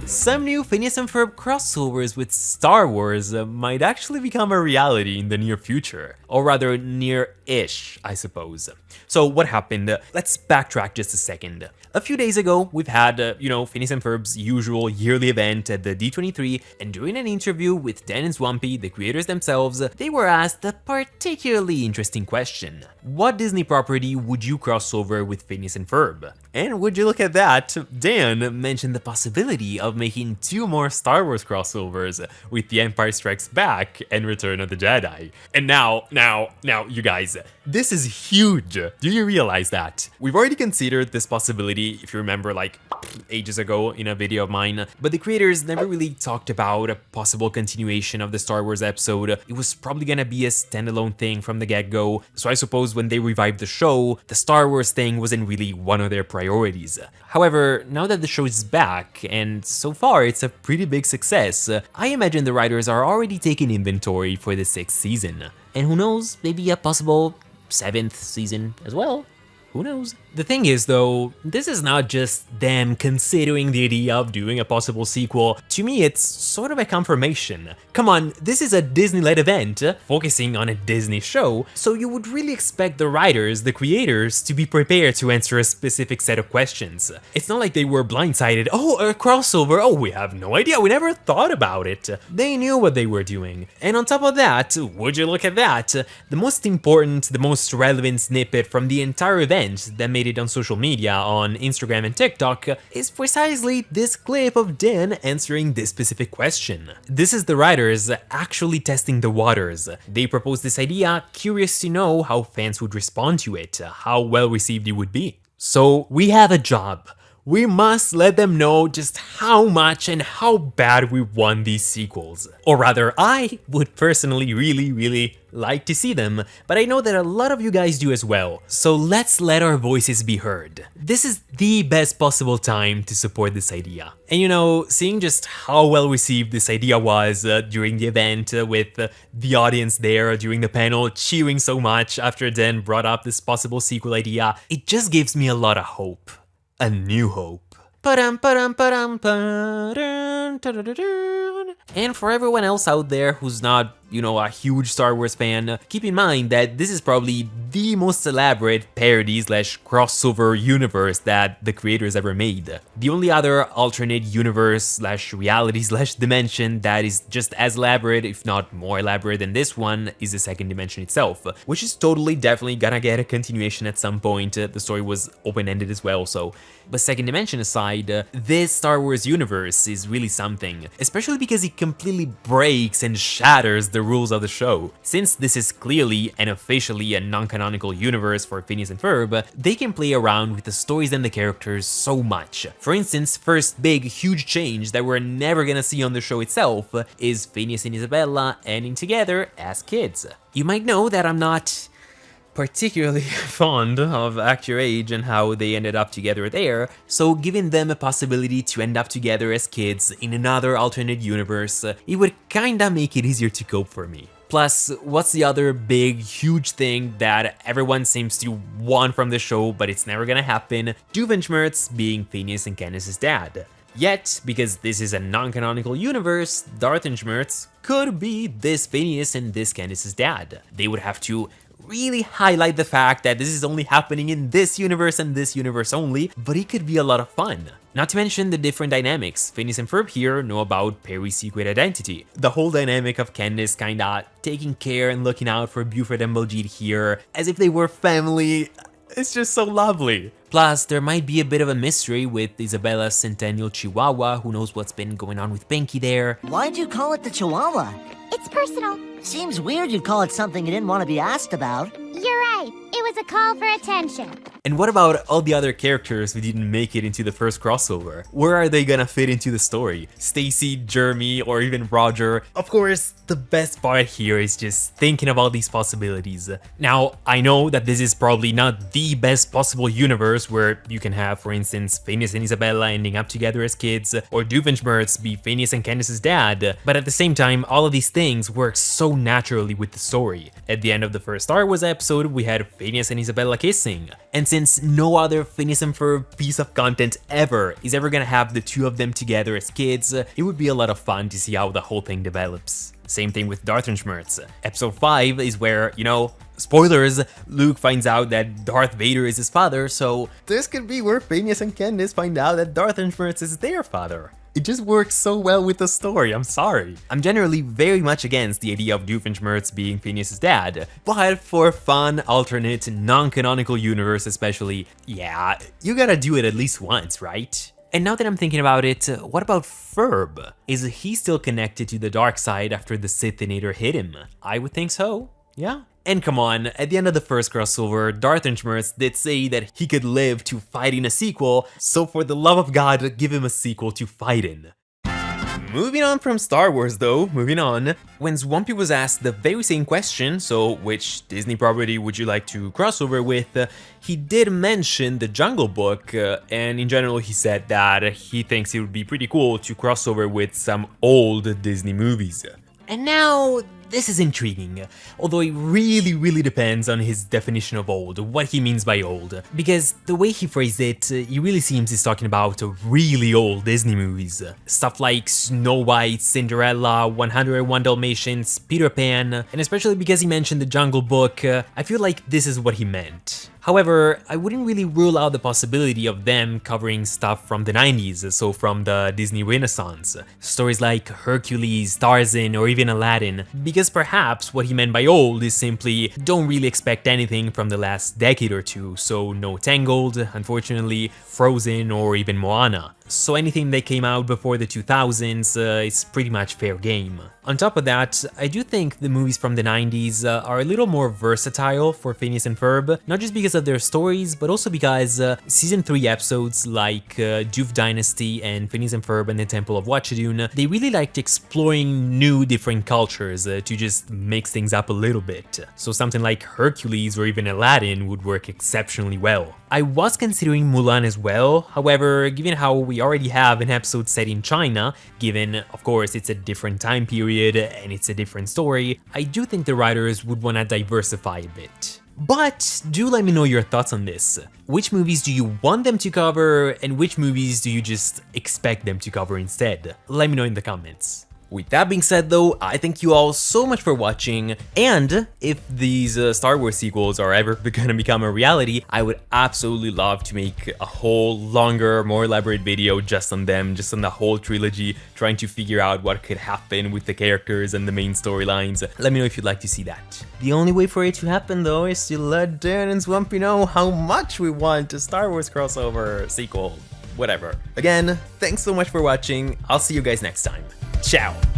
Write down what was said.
Some new Phineas and Ferb crossovers with Star Wars might actually become a reality in the near future, or rather near-ish, I suppose. So what happened? Let's backtrack just a second. A few days ago, we've had, Phineas and Ferb's usual yearly event at the D23, and during an interview with Dan and Swampy, the creators themselves, they were asked a particularly interesting question. What Disney property would you cross over with Phineas and Ferb? And would you look at that, Dan mentioned the possibility of making 2 more Star Wars crossovers with The Empire Strikes Back and Return of the Jedi. And now, you guys, this is huge. Do you realize that? We've already considered this possibility, if you remember, like ages ago in a video of mine, but the creators never really talked about a possible continuation of the Star Wars episode. It was probably gonna be a standalone thing from the get-go, so I suppose when they revived the show, the Star Wars thing wasn't really one of their priorities. However, now that the show is back, and so far it's a pretty big success, I imagine the writers are already taking inventory for the 6th season. And who knows, maybe a possible 7th season as well? Who knows? The thing is though, this is not just them considering the idea of doing a possible sequel. To me, it's sort of a confirmation. Come on, this is a Disney-led event, focusing on a Disney show, so you would really expect the writers, the creators, to be prepared to answer a specific set of questions. It's not like they were blindsided, oh, a crossover, oh, we have no idea, we never thought about it. They knew what they were doing. And on top of that, would you look at that, the most important, the most relevant snippet from the entire event that made it on social media, on Instagram and TikTok, is precisely this clip of Dan answering this specific question. This is the writers actually testing the waters. They proposed this idea, curious to know how fans would respond to it, how well received it would be. So we have a job. We must let them know just how much and how bad we want these sequels. Or rather, I would personally really like to see them, but I know that a lot of you guys do as well, so let's let our voices be heard. This is the best possible time to support this idea. And you know, seeing just how well received this idea was during the event, with the audience there during the panel cheering so much after Dan brought up this possible sequel idea, it just gives me a lot of hope. A new hope. And for everyone else out there who's not, a huge Star Wars fan, keep in mind that this is probably the most elaborate parody/crossover universe that the creators ever made. The only other alternate universe/reality/dimension that is just as elaborate, if not more elaborate than this one, is the second dimension itself, which is definitely gonna get a continuation at some point. The story was open-ended as well, so. But second dimension aside, this Star Wars universe is really something, especially because it completely breaks and shatters the rules of the show. Since this is clearly and officially a non-canonical universe for Phineas and Ferb, they can play around with the stories and the characters so much. For instance, first big, huge change that we're never gonna see on the show itself is Phineas and Isabella ending together as kids. You might know that I'm not particularly fond of Act Your Age and how they ended up together there, so giving them a possibility to end up together as kids in another alternate universe, it would kinda make it easier to cope for me. Plus, what's the other big, huge thing that everyone seems to want from the show, but it's never gonna happen? Doofenshmirtz being Phineas and Candace's dad. Yet, because this is a non-canonical universe, Darthenshmirtz could be this Phineas and this Candace's dad. They would have to really highlight the fact that this is only happening in this universe and this universe only, but it could be a lot of fun. Not to mention the different dynamics. Phineas and Ferb here know about Perry's secret identity. The whole dynamic of Candace kinda taking care and looking out for Buford and Baljeet here, as if they were family. It's just so lovely. Plus, there might be a bit of a mystery with Isabella's Centennial Chihuahua, who knows what's been going on with Pinky there. Why'd you call it the Chihuahua? It's personal. Seems weird you'd call it something you didn't want to be asked about. You're right. It was a call for attention. And what about all the other characters who didn't make it into the first crossover? Where are they gonna fit into the story? Stacy, Jeremy, or even Roger? Of course, the best part here is just thinking about these possibilities. Now, I know that this is probably not the best possible universe where you can have, for instance, Phineas and Isabella ending up together as kids, or Doofenshmirtz be Phineas and Candace's dad, but at the same time, all of these things work so naturally with the story. At the end of the first Star Wars episode, episode, we had Phineas and Isabella kissing. And since no other Phineas and Ferb piece of content ever is ever gonna have the two of them together as kids, it would be a lot of fun to see how the whole thing develops. Same thing with Darth and Schmerz. Episode 5 is where, you know, spoilers, Luke finds out that Darth Vader is his father, so this could be where Phineas and Candace find out that Darth and Schmerz is their father. It just works so well with the story, I'm sorry. I'm generally very much against the idea of Doofenshmirtz being Phineas' dad, but for a fun, alternate, non-canonical universe especially, yeah, you gotta do it at least once, right? And now that I'm thinking about it, what about Ferb? Is he still connected to the dark side after the Sithinator hit him? I would think so, yeah. And come on, at the end of the first crossover, Darth and Schmerz did say that he could live to fight in a sequel, so for the love of God, give him a sequel to fight in. Moving on from Star Wars though, moving on, when Swampy was asked the very same question, so which Disney property would you like to cross over with, he did mention The Jungle Book, and in general he said that he thinks it would be pretty cool to cross over with some old Disney movies. And now, this is intriguing, although it really depends on his definition of old, what he means by old, because the way he phrased it, it really seems he's talking about really old Disney movies. Stuff like Snow White, Cinderella, 101 Dalmatians, Peter Pan, and especially because he mentioned The Jungle Book, I feel like this is what he meant. However, I wouldn't really rule out the possibility of them covering stuff from the 90s, so from the Disney Renaissance. Stories like Hercules, Tarzan, or even Aladdin, because perhaps what he meant by old is simply don't really expect anything from the last decade or two, so no Tangled, unfortunately, Frozen, or even Moana. So anything that came out before the 2000s is pretty much fair game. On top of that, I do think the movies from the 90s are a little more versatile for Phineas and Ferb, not just because of their stories, but also because season 3 episodes like Doof Dynasty and Phineas and Ferb and the Temple of Watchadoon, they really liked exploring new different cultures to just mix things up a little bit. So something like Hercules or even Aladdin would work exceptionally well. I was considering Mulan as well, however, given how we already have an episode set in China, given, of course, it's a different time period and it's a different story, I do think the writers would want to diversify a bit. But do let me know your thoughts on this. Which movies do you want them to cover, and which movies do you just expect them to cover instead? Let me know in the comments. With that being said though, I thank you all so much for watching, and if these Star Wars sequels are ever gonna become a reality, I would absolutely love to make a whole longer, more elaborate video just on them, just on the whole trilogy, trying to figure out what could happen with the characters and the main storylines. Let me know if you'd like to see that. The only way for it to happen though is to let Dan and Swampy know how much we want a Star Wars crossover sequel, whatever. Again, thanks so much for watching, I'll see you guys next time. Ciao!